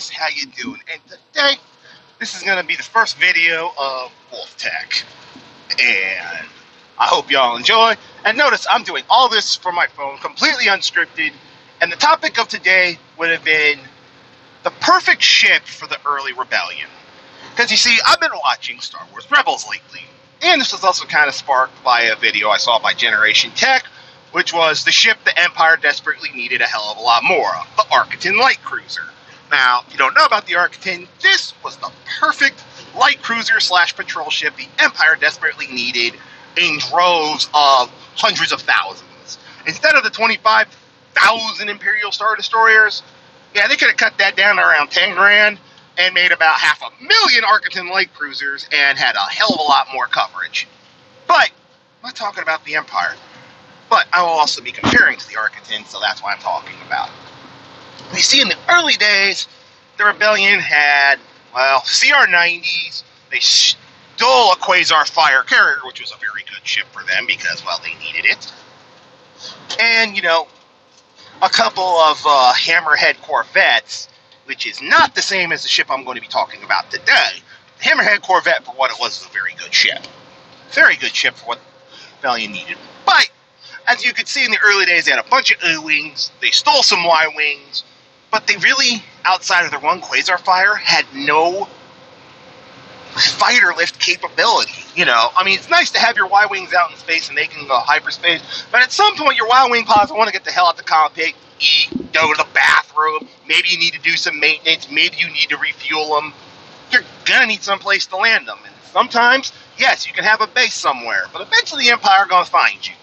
guys, how you doing? And today, this is going to be the first video of Wolf Tech, and I hope y'all enjoy. And notice I'm doing all this from my phone, completely unscripted, and the topic of today would have been the perfect ship for the early rebellion. Because you see, I've been watching Star Wars Rebels lately, and this was also kind of sparked by a video I saw by Generation Tech, which was the ship the Empire desperately needed a hell of a lot more of, the Arquitine light cruiser. Now, if you don't know about the Arquitine, this was the perfect light cruiser slash patrol ship the Empire desperately needed in droves of hundreds of thousands. Instead of the 25,000 Imperial Star Destroyers, yeah, they could have cut that down to around 10 grand and made about 500,000 Arquitine light cruisers and had a hell of a lot more coverage. But I'm not talking about the Empire. But I will also be comparing to the Arquitine, so that's why I'm talking about it. You see, in the early days, the Rebellion had, well, CR90s. They stole a Quasar Fire Carrier, which was a very good ship for them because, well, they needed it. And, you know, a couple of Hammerhead Corvettes, which is not the same as the ship I'm going to be talking about today. The Hammerhead Corvette, for what it was a very good ship. Very good ship for what the Rebellion needed. But as you could see in the early days, they had a bunch of O-wings, they stole some Y-wings, but they really, outside of their one Quasar Fire, had no fighter lift capability. You know, I mean, it's nice to have your Y-wings out in space and they can go hyperspace, but at some point your Y-wing pods want to get the hell out the cockpit, eat, go to the bathroom, maybe you need to do some maintenance, maybe you need to refuel them. You're gonna need someplace to land them, and sometimes, yes, you can have a base somewhere, but eventually the Empire gonna find you.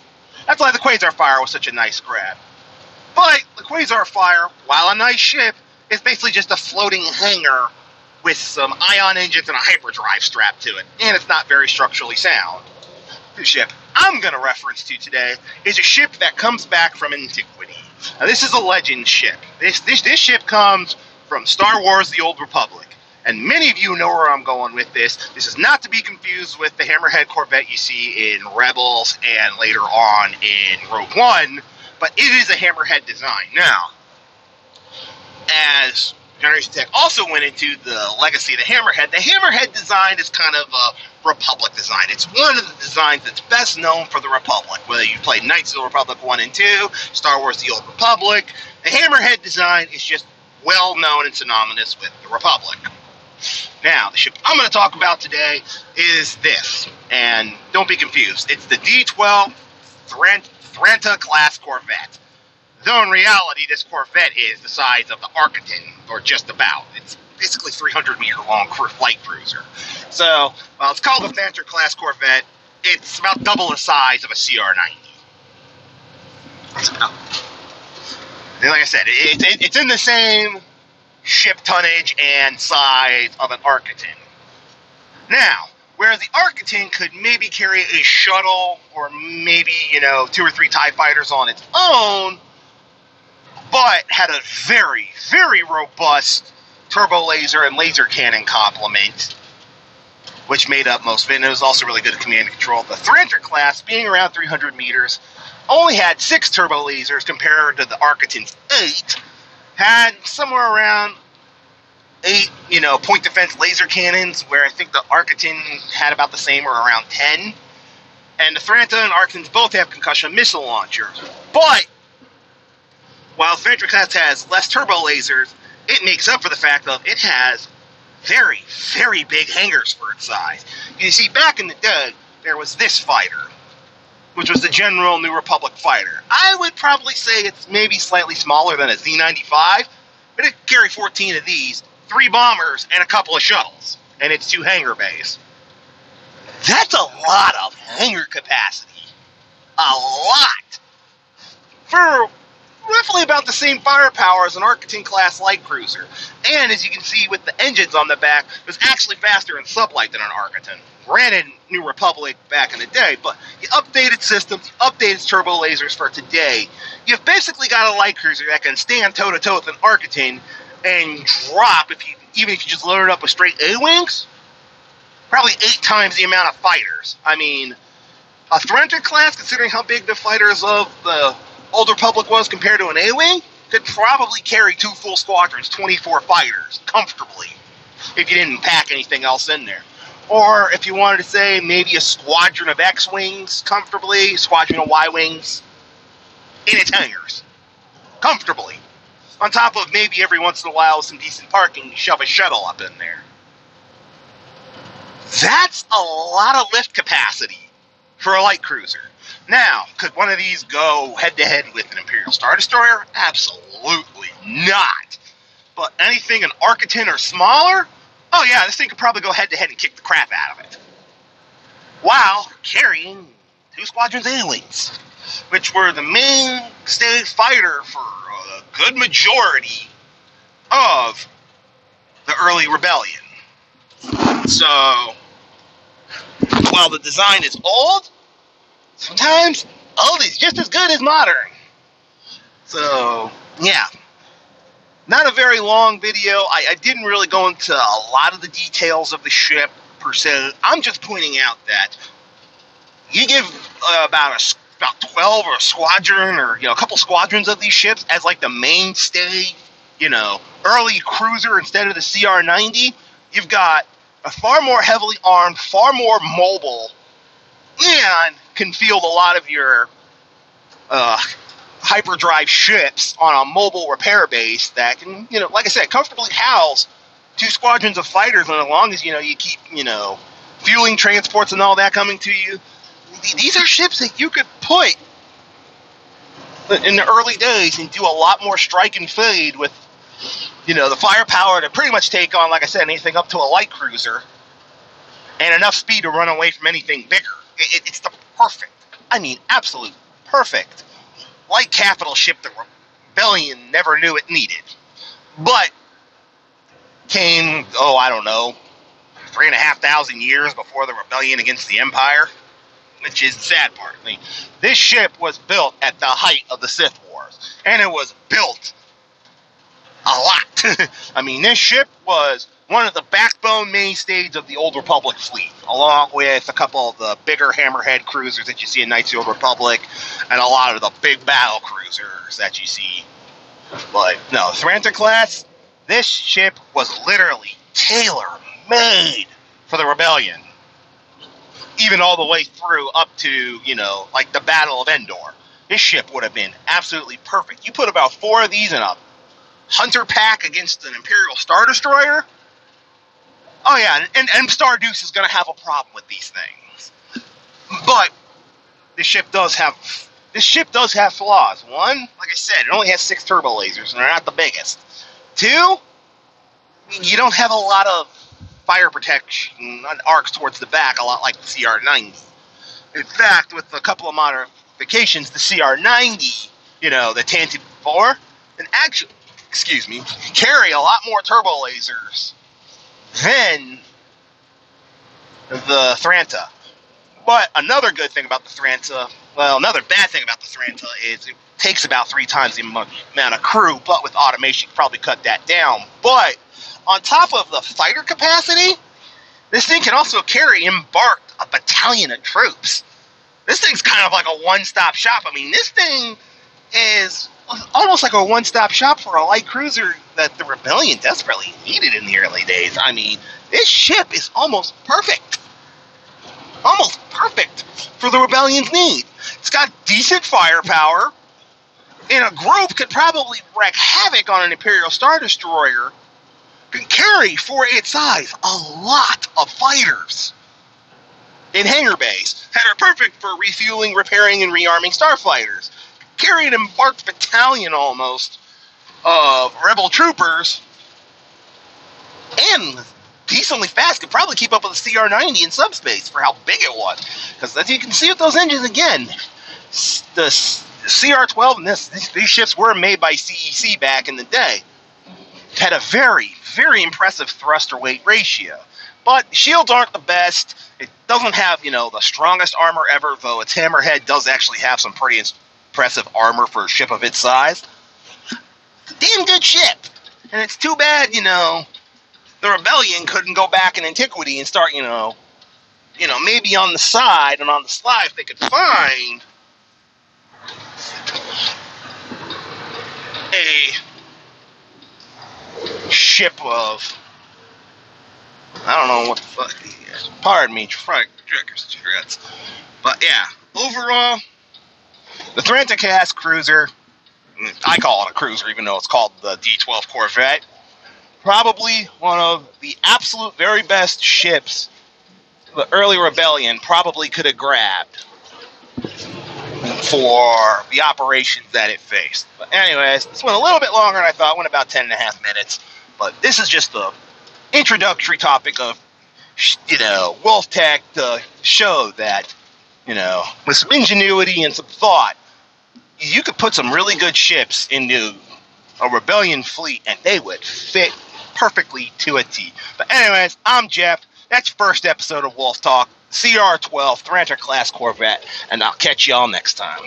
That's why the Quasar Fire was such a nice grab. But the Quasar Fire, while a nice ship, is basically just a floating hangar with some ion engines and a hyperdrive strapped to it, and it's not very structurally sound. The ship I'm going to reference to today is a ship that comes back from antiquity. Now, this is a legend ship. This ship comes from Star Wars: The Old Republic. And many of you know where I'm going with this. This is not to be confused with the Hammerhead Corvette you see in Rebels and later on in Rogue One, but it is a Hammerhead design. Now, as Generation Tech also went into the legacy of the Hammerhead design is kind of a Republic design. It's one of the designs that's best known for the Republic, whether you played Knights of the Republic 1 and 2, Star Wars: The Old Republic. The Hammerhead design is just well known and synonymous with the Republic. Now, the ship I'm going to talk about today is this, and don't be confused. It's the D12 Thranta class Corvette. Though in reality, this Corvette is the size of the Arquitine, or just about. It's basically 300-meter long light cruiser. So, while it's called the Thranta class Corvette, it's about double the size of a CR90. And like I said, it's in the same ship tonnage and size of an Arquitine. Now, where the Arquitine could maybe carry a shuttle or maybe, 2 or 3 TIE fighters on its own, but had a very, very robust turbo laser and laser cannon complement, which made up most of it, and it was also really good at command and control. The Thranta class, being around 300 meters, only had 6 turbo lasers compared to the Arquitine's 8, had somewhere around 8, point defense laser cannons, where I think the Arquitine had about the same, or around 10. And the Thranta and Arquitines both have concussion missile launchers. But while the Thranta class has less turbo lasers, it makes up for the fact that it has very, very big hangars for its size. You see, back in the day, there was this fighter, which was the General New Republic fighter. I would probably say it's maybe slightly smaller than a Z-95, but it could carry 14 of these, 3 bombers, and a couple of shuttles, and it's 2 hangar bays. That's a lot of hangar capacity. A lot. For roughly about the same firepower as an Arquitine class light cruiser. And as you can see with the engines on the back, it was actually faster in sublight than an Arquitine. Granted, New Republic back in the day, but you updated systems, you updated turbo lasers for today. You've basically got a light cruiser that can stand toe-to-toe with an Arquitine and drop, even if you just load it up with straight A-wings, probably 8 times the amount of fighters. I mean, a Thranta class, considering how big the fighters of the Old Republic was compared to an A-Wing, could probably carry 2 full squadrons, 24 fighters, comfortably, if you didn't pack anything else in there. Or if you wanted to say maybe a squadron of X-Wings, comfortably, squadron of Y-Wings, in its hangars, comfortably. On top of maybe every once in a while some decent parking, shove a shuttle up in there. That's a lot of lift capacity for a light cruiser. Now, could one of these go head-to-head with an Imperial Star Destroyer? Absolutely not. But anything an Architon or smaller? Oh yeah, this thing could probably go head-to-head and kick the crap out of it. While carrying 2 squadrons of A-Wings, which were the mainstay fighter for a good majority of the early rebellion. So, while the design is old, sometimes old is just as good as modern. So, yeah. Not a very long video. I didn't really go into a lot of the details of the ship, per se. I'm just pointing out that you give about 12 or a squadron or, a couple squadrons of these ships as like the mainstay, early cruiser instead of the CR90, you've got a far more heavily armed, far more mobile, and can field a lot of your hyperdrive ships on a mobile repair base that can, like I said, comfortably house 2 squadrons of fighters, and as long as, you keep, fueling transports and all that coming to you, these are ships that you could put in the early days and do a lot more strike and fade with, the firepower to pretty much take on, like I said, anything up to a light cruiser, and enough speed to run away from anything bigger. It's the perfect, absolute perfect light capital ship the Rebellion never knew it needed. But came, 3,500 years before the rebellion against the Empire, which is the sad part. This ship was built at the height of the Sith Wars, and it was built a lot. This ship was one of the backbone mainstays of the Old Republic fleet, along with a couple of the bigger Hammerhead cruisers that you see in Knights of the Old Republic, and a lot of the big battle cruisers that you see. But no, Thranta class, this ship was literally tailor-made for the Rebellion. Even all the way through up to, like the Battle of Endor. This ship would have been absolutely perfect. You put about 4 of these in a hunter pack against an Imperial Star Destroyer. Oh yeah, and Stardeuce is going to have a problem with these things. But this ship does have flaws. One, like I said, it only has 6 turbo lasers, and they're not the biggest. 2, you don't have a lot of fire protection on arcs towards the back, a lot like the CR90. In fact, with a couple of modifications, the CR90, the Tantive 4, and actually, carry a lot more turbo lasers than the Thranta. But another good thing about the Thranta, another bad thing about the Thranta is it takes about 3 times the amount of crew, but with automation, you can probably cut that down. But on top of the fighter capacity, this thing can also carry embarked a battalion of troops. This thing's kind of like a one-stop shop. This thing is almost like a one-stop shop for a light cruiser that the Rebellion desperately needed in the early days. This ship is almost perfect. Almost perfect for the Rebellion's need. It's got decent firepower, and a group could probably wreak havoc on an Imperial Star Destroyer. Can carry, for its size, a lot of fighters in hangar bays that are perfect for refueling, repairing, and rearming starfighters. Carry an embarked battalion almost of rebel troopers, and decently fast, could probably keep up with the CR90 in subspace for how big it was. Because as you can see with those engines again, the CR12 and these ships were made by CEC back in the day. Had a very, very impressive thruster-weight ratio. But shields aren't the best. It doesn't have, the strongest armor ever, though its Hammerhead does actually have some pretty impressive armor for a ship of its size. It's a damn good ship. And it's too bad, the Rebellion couldn't go back in antiquity and start, maybe on the side and on the slide if they could find ship of, I don't know what the fuck he is. Pardon me, cigarettes. But yeah, overall, the Thranta class cruiser, I call it a cruiser even though it's called the D12 Corvette, probably one of the absolute very best ships the early rebellion probably could have grabbed for the operations that it faced. But anyways, this went a little bit longer than I thought. It went about 10 and a half minutes. But this is just the introductory topic of, Wolf Tech to show that, with some ingenuity and some thought, you could put some really good ships into a rebellion fleet and they would fit perfectly to a T. But anyways, I'm Jeff. That's first episode of Wolf Talk, CR12 Thranta class Corvette, and I'll catch y'all next time.